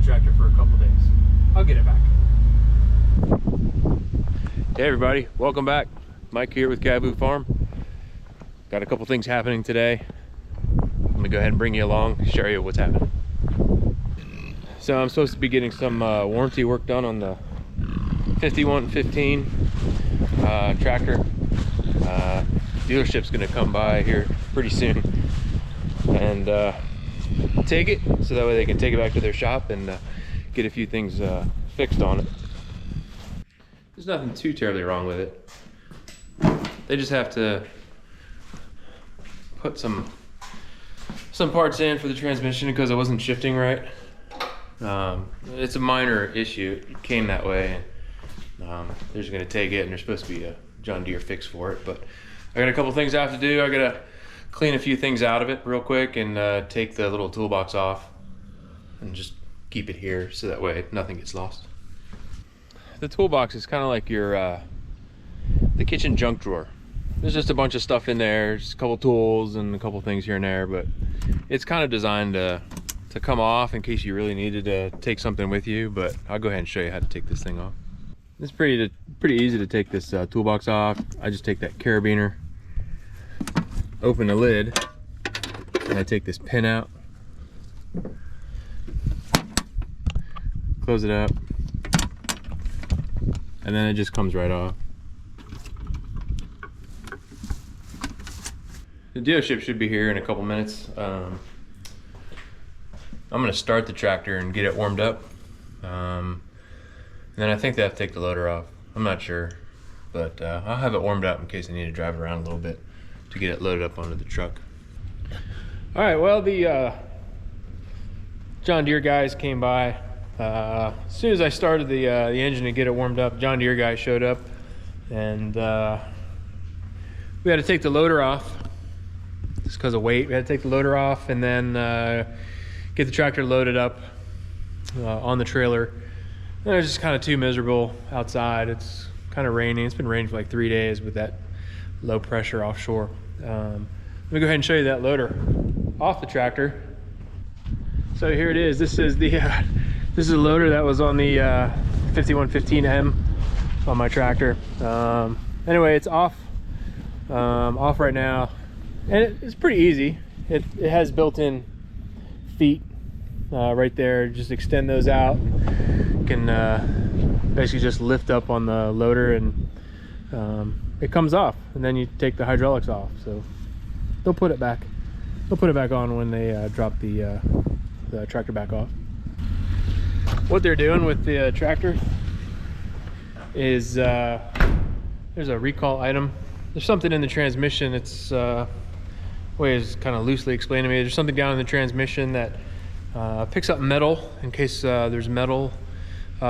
the tractor for a couple days. I'll get it back. Hey everybody, welcome back. Mike here with CAVU Farm. Got a couple things happening today. I'm gonna go ahead and bring you along, show you what's happening. So I'm supposed to be getting some warranty work done on the 5115 tractor. Dealership's gonna come by here pretty soon and take it, so that way they can take it back to their shop and get a few things fixed on it. There's nothing too terribly wrong with it. They just have to put some parts in for the transmission because it wasn't shifting right. It's a minor issue. It came that way. They're just gonna take it, and there's supposed to be a John Deere fix for it. But I got a couple things I have to do. I gotta clean a few things out of it real quick and take the little toolbox off and just keep it here so that way nothing gets lost. The toolbox is kind of like your the kitchen junk drawer. There's just a bunch of stuff in there, just a couple tools and a couple things here and there, but it's kind of designed to come off in case you really needed to take something with you. But I'll go ahead and show you how to take this thing off. It's pretty easy to take this toolbox off. I just take that carabiner, open the lid, and I take this pin out, close it up, and then it just comes right off. The dealership should be here in a couple minutes. I'm gonna start the tractor and get it warmed up. And then I think they have to take the loader off. I'm not sure, but I'll have it warmed up in case I need to drive it around a little bit to get it loaded up onto the truck. All right, well, the John Deere guys came by. As soon as I started the engine to get it warmed up, John Deere guy showed up, and we had to take the loader off just because of weight. We had to take the loader off and then get the tractor loaded up on the trailer. And it was just kind of too miserable outside. It's kind of raining. It's been raining for like 3 days with that low pressure offshore. Let me go ahead and show you that loader off the tractor. So here it is. This is the this is a loader that was on the 5115M on my tractor. Anyway, it's off right now, and it's pretty easy. It has built-in feet right there. Just extend those out. You can basically just lift up on the loader, and it comes off, and then you take the hydraulics off. So they'll put it back. They'll put it back on when they drop the tractor back off. What they're doing with the tractor is there's a recall item. There's something in the transmission. It's way is kind of loosely explained to me. There's something down in the transmission that picks up metal in case there's metal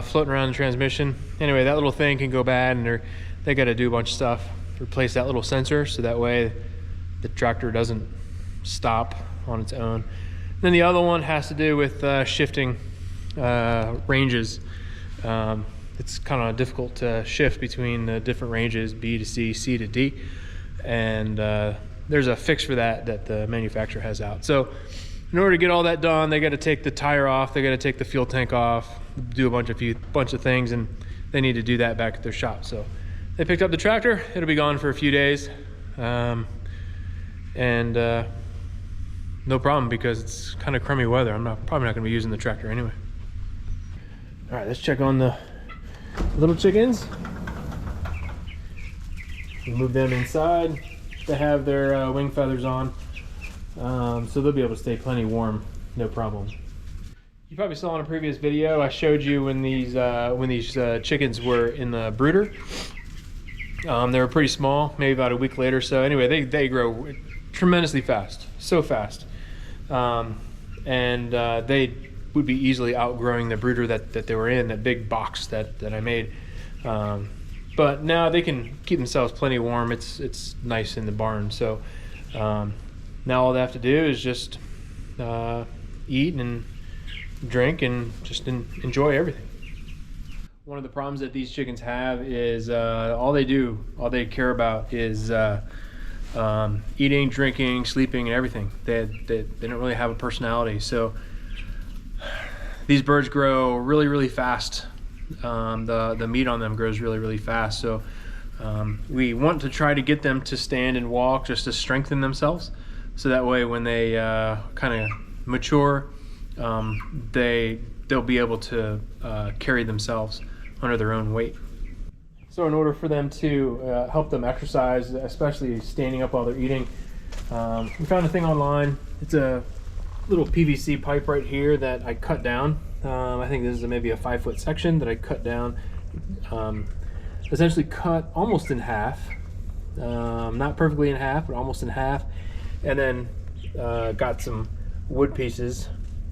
floating around the transmission. Anyway, that little thing can go bad, and they got to do a bunch of stuff to replace that little sensor so that way the tractor doesn't stop on its own. And then the other one has to do with shifting ranges. It's kind of difficult to shift between the different ranges, B to C, C to D, and there's a fix for that the manufacturer has out. So in order to get all that done, they got to take the tire off, they got to take the fuel tank off, do a bunch of things, and they need to do that back at their shop. So they picked up the tractor. It'll be gone for a few days, and no problem because it's kind of crummy weather. I'm probably not going to be using the tractor anyway. All right, let's check on the little chickens. We move them inside. They have their wing feathers on, so they'll be able to stay plenty warm, no problem. You probably saw in a previous video I showed you when these chickens were in the brooder. They were pretty small, maybe about a week later. So anyway, they grow tremendously fast, so fast, and they would be easily outgrowing the brooder that they were in, that big box that I made. But now they can keep themselves plenty warm. It's nice in the barn. So now all they have to do is just eat and drink and just enjoy everything. One of the problems that these chickens have is all they care about is eating, drinking, sleeping, and everything. They don't really have a personality. So these birds grow really, really fast. The meat on them grows really, really fast. So we want to try to get them to stand and walk just to strengthen themselves. So that way when they kind of mature, they'll be able to carry themselves under their own weight. So in order for them to help them exercise, especially standing up while they're eating, we found a thing online. It's a little PVC pipe right here that I cut down. I think this is maybe a 5-foot section that I cut down. Essentially cut almost in half. Not perfectly in half, but almost in half. And then got some wood pieces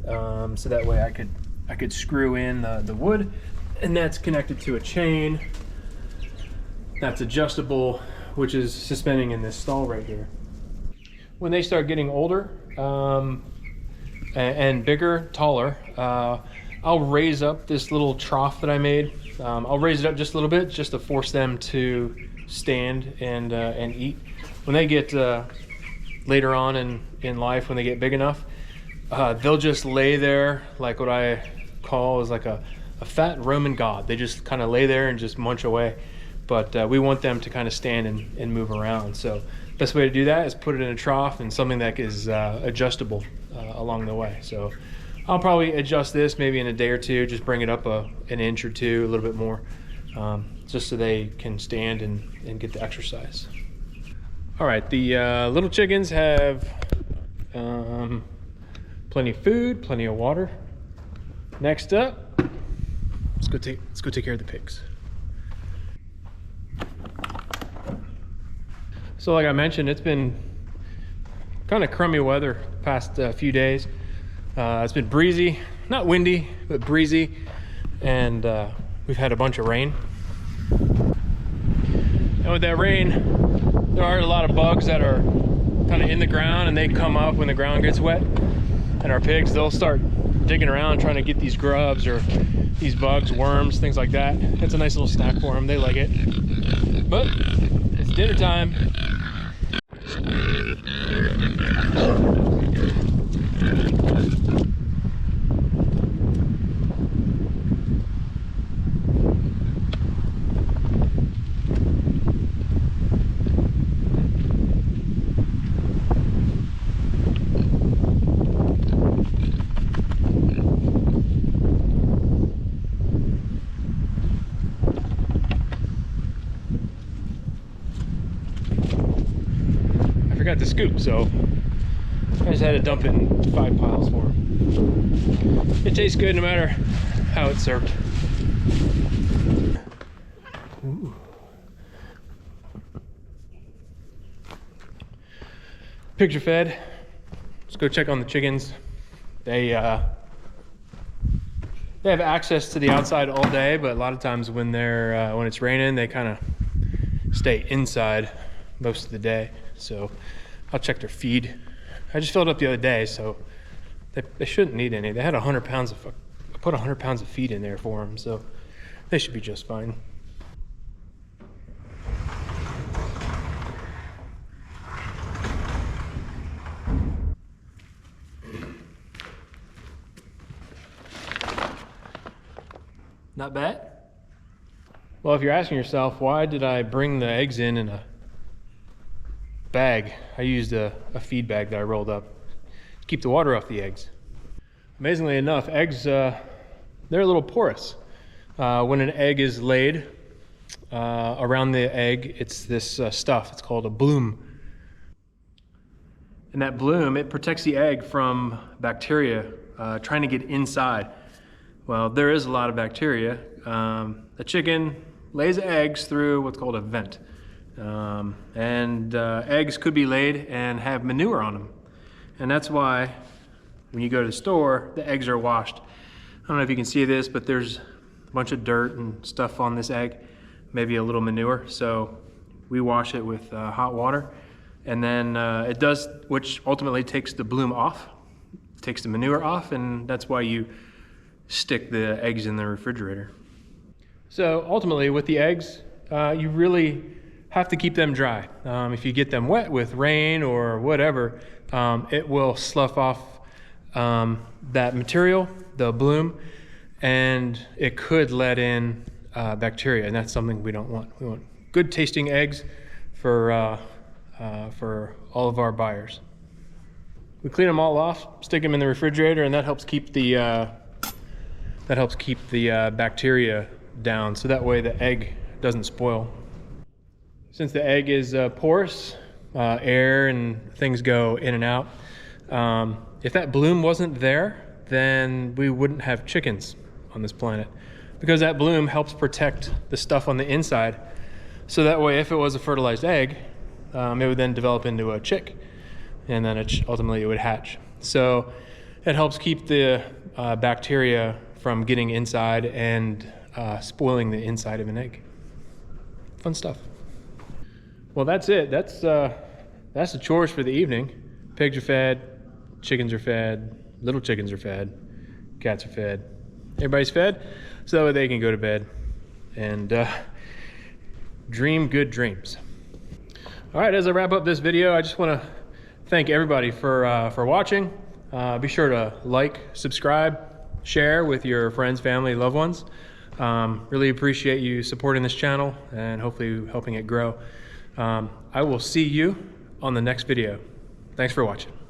so that way I could screw in the wood, and that's connected to a chain that's adjustable, which is suspending in this stall right here. When they start getting older and bigger, taller, I'll raise up this little trough that I made. I'll raise it up just a little bit just to force them to stand and eat. When they get later on in life, when they get big enough, they'll just lay there like what I call is like a fat Roman god. They just kind of lay there and just munch away. But we want them to kind of stand and move around. So best way to do that is put it in a trough and something that is adjustable along the way. So I'll probably adjust this maybe in a day or two, just bring it up an inch or two, a little bit more, just so they can stand and get the exercise. All right, the little chickens have plenty of food, plenty of water. Next up, let's go take care of the pigs. So like I mentioned, it's been kind of crummy weather the past few days. It's been breezy, not windy, but breezy, and we've had a bunch of rain. And with that rain, there are a lot of bugs that are kind of in the ground, and they come up when the ground gets wet. And our pigs, they'll start digging around trying to get these grubs or these bugs, worms, things like that. It's a nice little snack for them. They like it. But it's dinner time. Forgot to scoop, so I just had to dump it in 5 piles for them. It tastes good no matter how it's served. Ooh. Pigs are fed. Let's go check on the chickens. They have access to the outside all day, but a lot of times when when it's raining, they kind of stay inside most of the day. So I'll check their feed. I just filled up the other day, so they shouldn't need any. They had 100 pounds of, I put 100 pounds of feed in there for them, so they should be just fine. Not bad. Well, if you're asking yourself, why did I bring the eggs in a bag? I used a feed bag that I rolled up to keep the water off the eggs. Amazingly enough, eggs, they're a little porous. When an egg is laid, around the egg, it's this stuff. It's called a bloom. And that bloom, it protects the egg from bacteria trying to get inside. Well, there is a lot of bacteria. A chicken lays eggs through what's called a vent. Eggs could be laid and have manure on them. And that's why when you go to the store, the eggs are washed. I don't know if you can see this, but there's a bunch of dirt and stuff on this egg, maybe a little manure. So we wash it with hot water, and then it does, which ultimately takes the bloom off, takes the manure off, and that's why you stick the eggs in the refrigerator. So ultimately with the eggs, you really have to keep them dry. If you get them wet with rain or whatever, it will slough off that material, the bloom, and it could let in bacteria, and that's something we don't want. We want good tasting eggs for all of our buyers. We clean them all off, stick them in the refrigerator, and that helps keep the bacteria down, so that way the egg doesn't spoil. Since the egg is porous, air and things go in and out. If that bloom wasn't there, then we wouldn't have chickens on this planet, because that bloom helps protect the stuff on the inside. So that way, if it was a fertilized egg, it would then develop into a chick, and then ultimately it would hatch. So it helps keep the bacteria from getting inside and spoiling the inside of an egg. Fun stuff. Well, that's it. That's the chores for the evening. Pigs are fed, chickens are fed, little chickens are fed, cats are fed. Everybody's fed, so they can go to bed and dream good dreams. All right, as I wrap up this video, I just want to thank everybody for watching. Be sure to like, subscribe, share with your friends, family, loved ones. Really appreciate you supporting this channel and hopefully helping it grow. I will see you on the next video. Thanks for watching.